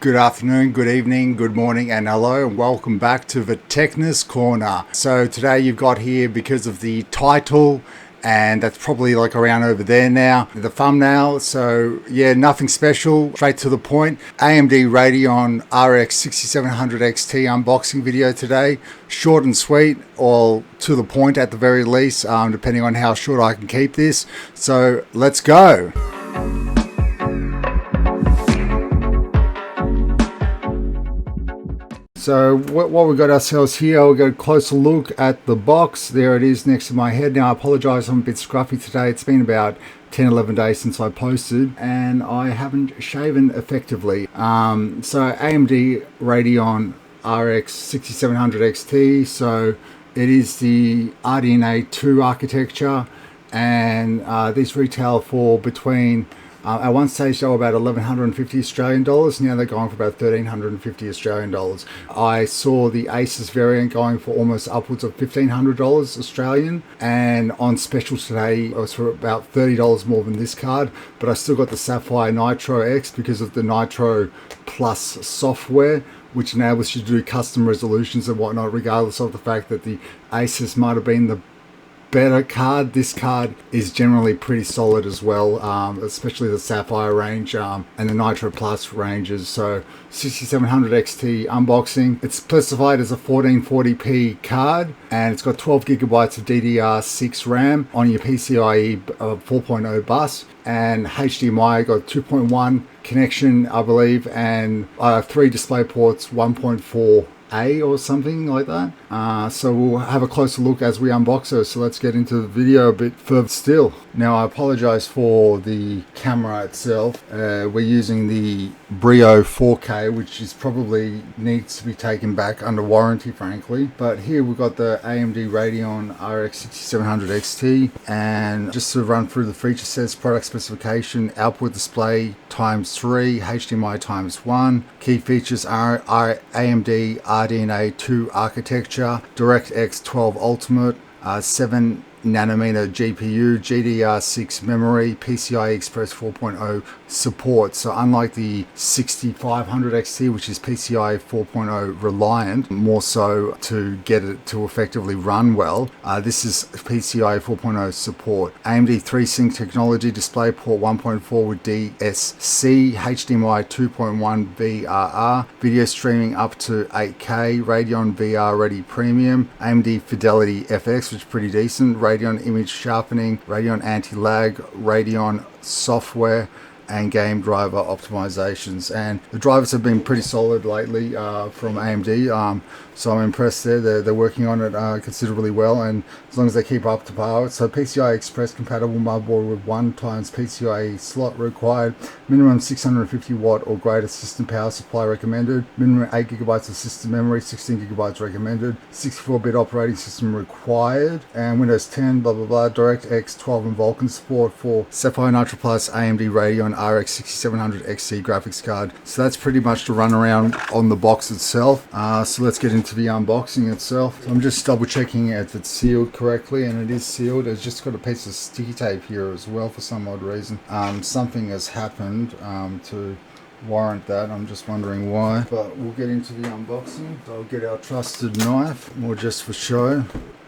Good afternoon, good evening, good morning, and hello, and welcome back to the TECHNESS CORNER. So today you've got here, because of the title, and that's probably like around over there now, the thumbnail. So yeah, nothing special, straight to the point. AMD Radeon RX 6700 XT unboxing video today. Short and sweet, or to the point at the very least, depending on how short I can keep this. So let's go. So what we've got ourselves here, we've got a closer look at the box. There it is next to my head. Now I apologize, I'm a bit scruffy today. It's been about 10-11 days since I posted and I haven't shaven effectively. So AMD Radeon RX 6700 XT. So it is the RDNA 2 architecture, and these retail for between at one stage they were about 1,150 Australian dollars. Now they're going for about 1,350 Australian dollars. I saw the Asus variant going for almost upwards of $1,500 Australian, and on special today it was for about $30 more than this card. But I still got the Sapphire Nitro X because of the Nitro Plus software, which enables you to do custom resolutions and whatnot, regardless of the fact that the Asus might have been the better card. This card is generally pretty solid as well, especially the Sapphire range and the Nitro Plus ranges. So 6700 XT unboxing. It's specified as a 1440p card, and it's got 12 gigabytes of DDR6 RAM on your PCIe 4.0 bus, and HDMI got 2.1 connection, I believe, and 3 display ports, 1.4 or something like that. So we'll have a closer look as we unbox her. So let's get into the video a bit further still. Now I apologize for the camera itself. We're using the Brio 4K, which is probably needs to be taken back under warranty, frankly. But here we've got the AMD Radeon RX 6700 XT, and just to run through the feature sets: product specification, output display ×3, HDMI ×1. Key features are AMD RDNA 2 architecture, DirectX 12 Ultimate, 7nm GPU, GDR6 memory, PCI Express 4.0 support. So unlike the 6500 XT, which is PCI 4.0 reliant, more so to get it to effectively run well, this is PCI 4.0 support. AMD FreeSync technology, DisplayPort 1.4 with DSC, HDMI 2.1 VRR, video streaming up to 8K, Radeon VR Ready Premium, AMD Fidelity FX, which is pretty decent, Radeon image sharpening, Radeon anti-lag, Radeon software, and game driver optimizations. And the drivers have been pretty solid lately from AMD, so I'm impressed there. They're working on it considerably well, and as long as they keep up to par. So PCI Express compatible motherboard with 1x PCIe slot required, minimum 650 watt or greater system power supply recommended, minimum 8 gigabytes of system memory, 16 gigabytes recommended, 64-bit operating system required, and Windows 10 blah blah blah. DirectX 12 and Vulkan support for Sapphire Nitro Plus AMD Radeon RX 6700 XT graphics card. So that's pretty much the run around on the box itself. So let's get into the unboxing itself. So I'm just double checking if it's sealed correctly, and it is sealed. It's just got a piece of sticky tape here as well for some odd reason. Something has happened to warrant that. I'm just wondering why, but we'll get into the unboxing. So I'll get our trusted knife, more just for show,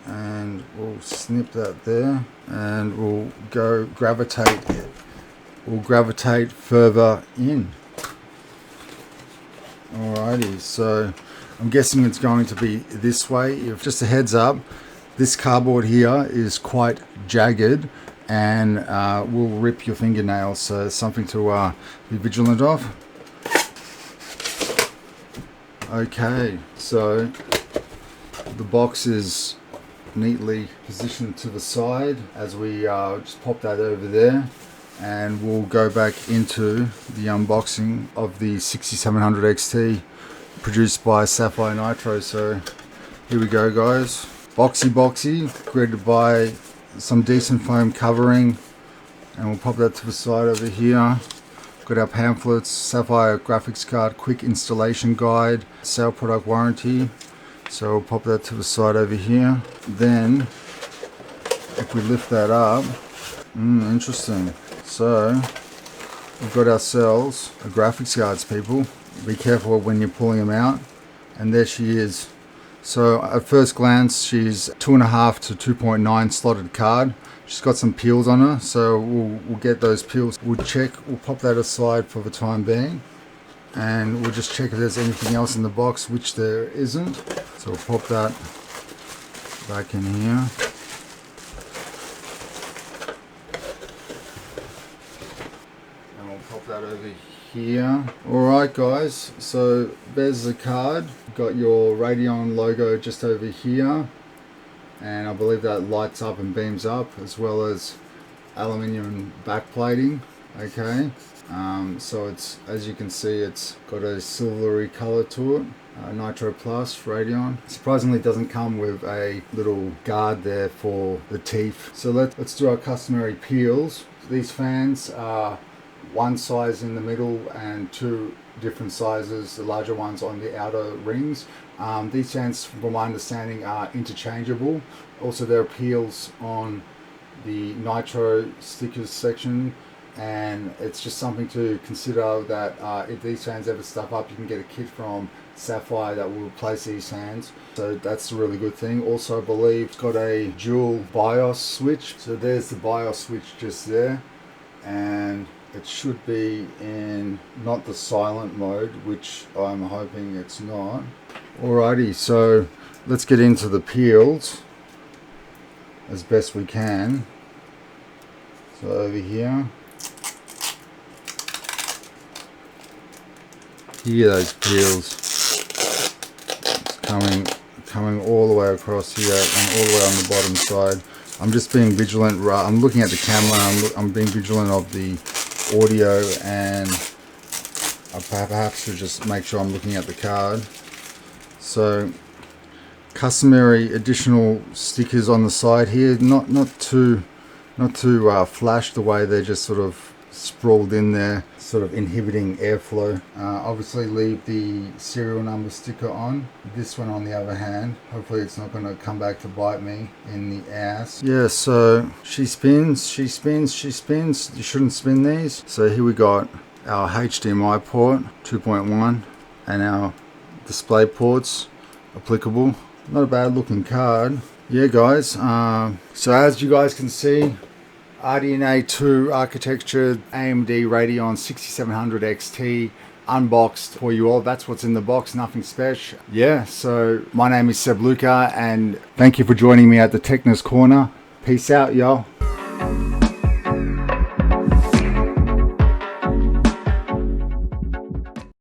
and we'll snip that there, and we'll go gravitate further in. Alrighty, so I'm guessing it's going to be this way. If just a heads up, this cardboard here is quite jagged and will rip your fingernails, so it's something to be vigilant of. Okay, so the box is neatly positioned to the side as we just pop that over there, and we'll go back into the unboxing of the 6700 XT produced by Sapphire Nitro. So here we go, guys. Boxy, greeted by some decent foam covering, and we'll pop that to the side over here. Got our pamphlets, Sapphire graphics card, quick installation guide, sale product warranty. So we'll pop that to the side over here. Then if we lift that up, interesting. So we've got ourselves a graphics cards, people. Be careful when you're pulling them out. And there she is. So at first glance, she's 2.5 to 2.9 slotted card. She's got some peels on her, so we'll get those peels. We'll pop that aside for the time being. And we'll just check if there's anything else in the box, which there isn't. So we'll pop that back in here. And we'll pop that over here. Alright guys, so there's the card. Got your Radeon logo just over here. And I believe that lights up and beams up, as well as aluminium backplating. Okay. So it's, as you can see, it's got a silvery color to it. Nitro Plus Radeon. Surprisingly, it doesn't come with a little guard there for the teeth. So let's do our customary peels. These fans are one size in the middle and two different sizes, the larger ones on the outer rings. These fans, from my understanding, are interchangeable. Also, there are peels on the Nitro stickers section, and it's just something to consider that if these fans ever stuff up, you can get a kit from Sapphire that will replace these fans. So that's a really good thing. Also, I believe it's got a dual BIOS switch. So there's the BIOS switch just there, and it should be in not the silent mode, which I'm hoping it's not. Alrighty, so let's get into the peels as best we can. So over here, hear those peels. It's coming all the way across here and all the way on the bottom side. I'm just being vigilant. I'm looking at the camera. I'm being vigilant of the audio, and I perhaps should just make sure I'm looking at the card. So customary additional stickers on the side here, not too flash, the way they're just sort of sprawled in there, sort of inhibiting airflow. Obviously leave the serial number sticker on. This one, on the other hand, hopefully it's not going to come back to bite me in the ass. Yeah, so she spins. You shouldn't spin these. So here we got our HDMI port 2.1 and our display ports applicable. Not a bad looking card. Yeah guys, so as you guys can see, RDNA 2 architecture AMD Radeon 6700 XT unboxed for you all. That's what's in the box, nothing special. Yeah, so my name is Seb Lukas, and thank you for joining me at the TECHNESS Corner. Peace out, y'all.